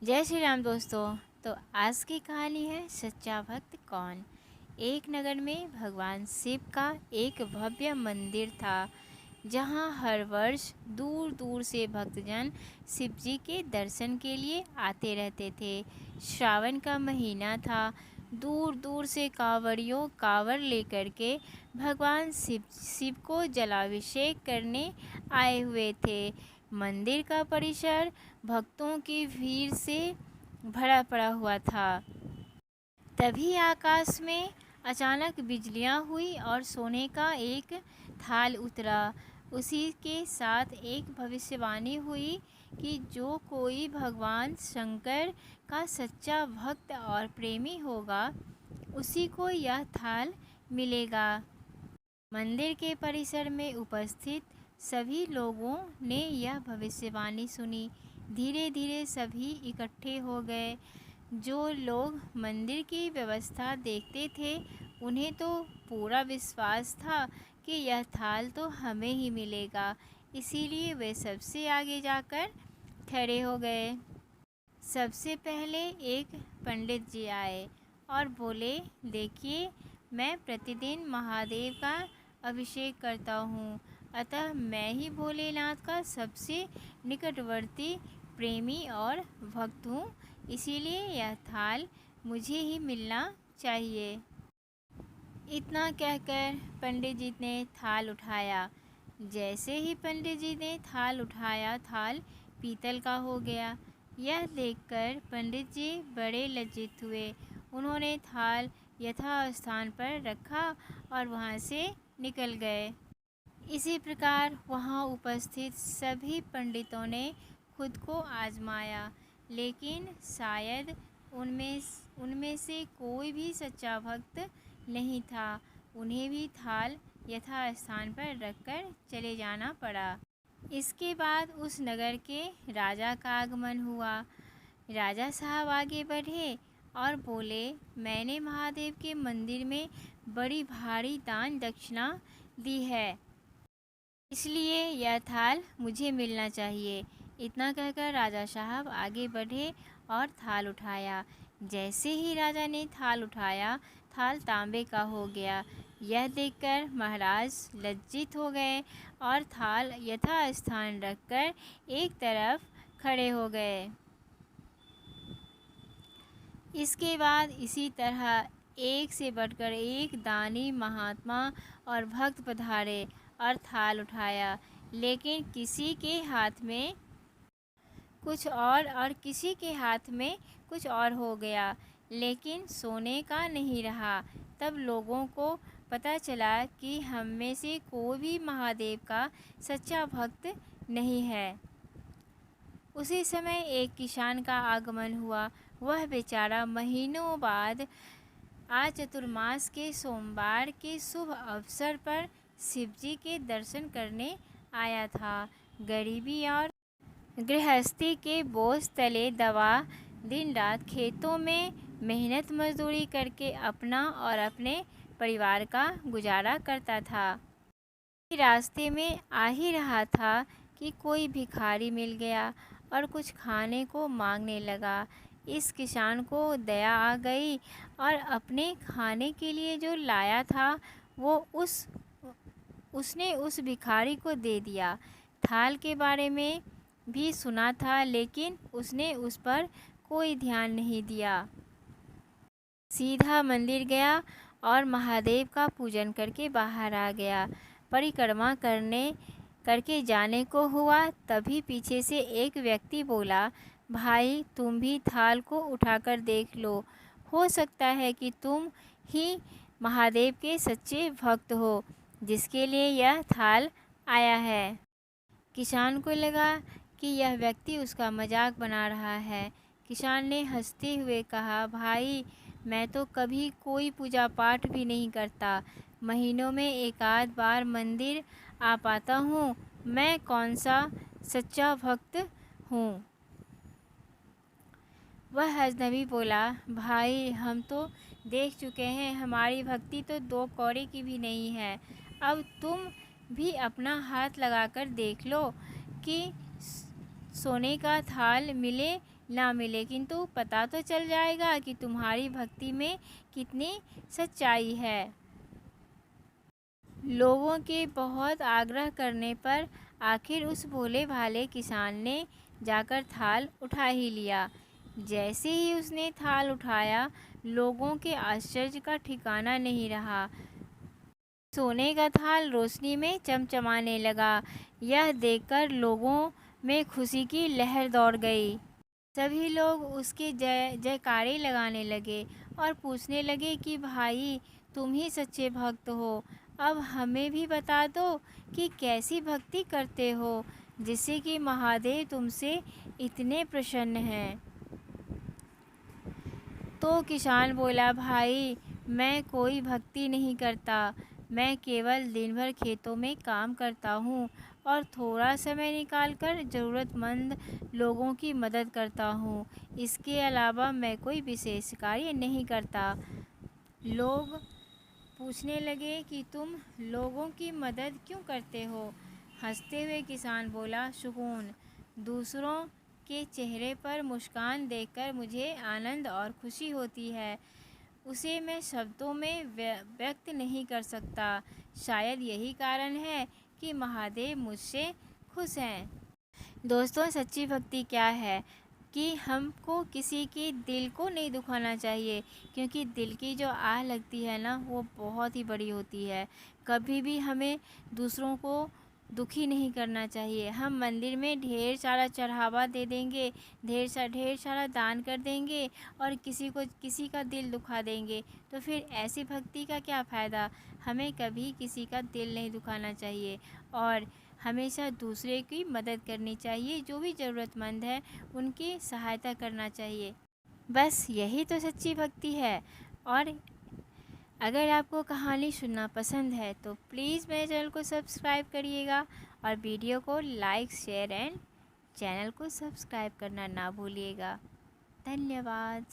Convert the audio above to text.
जय श्री राम दोस्तों। तो आज की कहानी है सच्चा भक्त कौन। एक नगर में भगवान शिव का एक भव्य मंदिर था, जहां हर वर्ष दूर दूर से भक्तजन शिव जी के दर्शन के लिए आते रहते थे। श्रावण का महीना था। दूर दूर से कांवड़ियों कांवड़ लेकर के भगवान शिव को जलाभिषेक करने आए हुए थे। मंदिर का परिसर भक्तों की भीड़ से भरा पड़ा हुआ था। तभी आकाश में अचानक बिजलियां हुई और सोने का एक थाल उतरा। उसी के साथ एक भविष्यवाणी हुई कि जो कोई भगवान शंकर का सच्चा भक्त और प्रेमी होगा, उसी को यह थाल मिलेगा। मंदिर के परिसर में उपस्थित सभी लोगों ने यह भविष्यवाणी सुनी। धीरे धीरे सभी इकट्ठे हो गए। जो लोग मंदिर की व्यवस्था देखते थे, उन्हें तो पूरा विश्वास था कि यह थाल तो हमें ही मिलेगा, इसीलिए वे सबसे आगे जाकर खड़े हो गए। सबसे पहले एक पंडित जी आए और बोले, देखिए, मैं प्रतिदिन महादेव का अभिषेक करता हूँ, अतः मैं ही भोलेनाथ का सबसे निकटवर्ती प्रेमी और भक्त हूँ, इसीलिए यह थाल मुझे ही मिलना चाहिए। इतना कहकर पंडित जी ने थाल उठाया। जैसे ही पंडित जी ने थाल उठाया, थाल पीतल का हो गया। यह देखकर पंडित जी बड़े लज्जित हुए। उन्होंने थाल यथास्थान पर रखा और वहाँ से निकल गए। इसी प्रकार वहाँ उपस्थित सभी पंडितों ने खुद को आजमाया, लेकिन शायद उनमें से कोई भी सच्चा भक्त नहीं था। उन्हें भी थाल यथास्थान पर रखकर चले जाना पड़ा। इसके बाद उस नगर के राजा का आगमन हुआ। राजा साहब आगे बढ़े और बोले, मैंने महादेव के मंदिर में बड़ी भारी दान दक्षिणा दी है, इसलिए यह थाल मुझे मिलना चाहिए। इतना कहकर राजा साहब आगे बढ़े और थाल उठाया। जैसे ही राजा ने थाल उठाया, थाल तांबे का हो गया। यह देखकर महाराज लज्जित हो गए और थाल यथास्थान रखकर एक तरफ खड़े हो गए। इसके बाद इसी तरह एक से बढ़कर एक दानी, महात्मा और भक्त पधारे और थाल उठाया, लेकिन किसी के हाथ में कुछ और किसी के हाथ में कुछ और हो गया, लेकिन सोने का नहीं रहा। तब लोगों को पता चला कि हम में से कोई भी महादेव का सच्चा भक्त नहीं है। उसी समय एक किसान का आगमन हुआ। वह बेचारा महीनों बाद आज चतुर्मास के सोमवार के शुभ अवसर पर शिवजी के दर्शन करने आया था। गरीबी और गृहस्थी के बोझ तले दबा दिन रात खेतों में मेहनत मजदूरी करके अपना और अपने परिवार का गुजारा करता था। रास्ते में आ ही रहा था कि कोई भिखारी मिल गया और कुछ खाने को मांगने लगा। इस किसान को दया आ गई और अपने खाने के लिए जो लाया था वो उसने उस भिखारी को दे दिया। थाल के बारे में भी सुना था, लेकिन उसने उस पर कोई ध्यान नहीं दिया। सीधा मंदिर गया और महादेव का पूजन करके बाहर आ गया। परिक्रमा करके जाने को हुआ, तभी पीछे से एक व्यक्ति बोला, भाई, तुम भी थाल को उठाकर देख लो, हो सकता है कि तुम ही महादेव के सच्चे भक्त हो, जिसके लिए यह थाल आया है। किसान को लगा कि यह व्यक्ति उसका मजाक बना रहा है। किसान ने हंसते हुए कहा, भाई, मैं तो कभी कोई पूजा पाठ भी नहीं करता, महीनों में एक आध बार मंदिर आ पाता हूँ, मैं कौन सा सच्चा भक्त हूँ। वह अजनबी बोला, भाई, हम तो देख चुके हैं, हमारी भक्ति तो 2 कौड़ी की भी नहीं है। अब तुम भी अपना हाथ लगाकर देख लो कि सोने का थाल मिले ना मिले, किंतु पता तो चल जाएगा कि तुम्हारी भक्ति में कितनी सच्चाई है। लोगों के बहुत आग्रह करने पर आखिर उस भोले भाले किसान ने जाकर थाल उठा ही लिया। जैसे ही उसने थाल उठाया, लोगों के आश्चर्य का ठिकाना नहीं रहा। सोने का थाल रोशनी में चमचमाने लगा। यह देखकर लोगों में खुशी की लहर दौड़ गई। सभी लोग उसके जय जयकारे लगाने लगे और पूछने लगे कि भाई, तुम ही सच्चे भक्त हो। अब हमें भी बता दो कि कैसी भक्ति करते हो जिससे कि महादेव तुमसे इतने प्रसन्न हैं। तो किसान बोला, भाई, मैं कोई भक्ति नहीं करता। मैं केवल दिन भर खेतों में काम करता हूँ और थोड़ा समय निकालकर ज़रूरतमंद लोगों की मदद करता हूँ। इसके अलावा मैं कोई विशेष कार्य नहीं करता। लोग पूछने लगे कि तुम लोगों की मदद क्यों करते हो? हंसते हुए किसान बोला, सुकून। दूसरों के चेहरे पर मुस्कान देखकर मुझे आनंद और खुशी होती है। उसे मैं शब्दों में व्यक्त नहीं कर सकता। शायद यही कारण है कि महादेव मुझसे खुश हैं। दोस्तों, सच्ची भक्ति क्या है कि हमको किसी के दिल को नहीं दुखाना चाहिए, क्योंकि दिल की जो आह लगती है ना, वो बहुत ही बड़ी होती है। कभी भी हमें दूसरों को दुखी नहीं करना चाहिए। हम मंदिर में ढेर सारा चढ़ावा दे देंगे, ढेर सारा दान कर देंगे और किसी का दिल दुखा देंगे, तो फिर ऐसी भक्ति का क्या फ़ायदा। हमें कभी किसी का दिल नहीं दुखाना चाहिए और हमेशा दूसरे की मदद करनी चाहिए। जो भी ज़रूरतमंद है उनकी सहायता करना चाहिए। बस यही तो सच्ची भक्ति है। और अगर आपको कहानी सुनना पसंद है तो प्लीज़ मेरे चैनल को सब्सक्राइब करिएगा और वीडियो को लाइक, शेयर एंड चैनल को सब्सक्राइब करना ना भूलिएगा। धन्यवाद।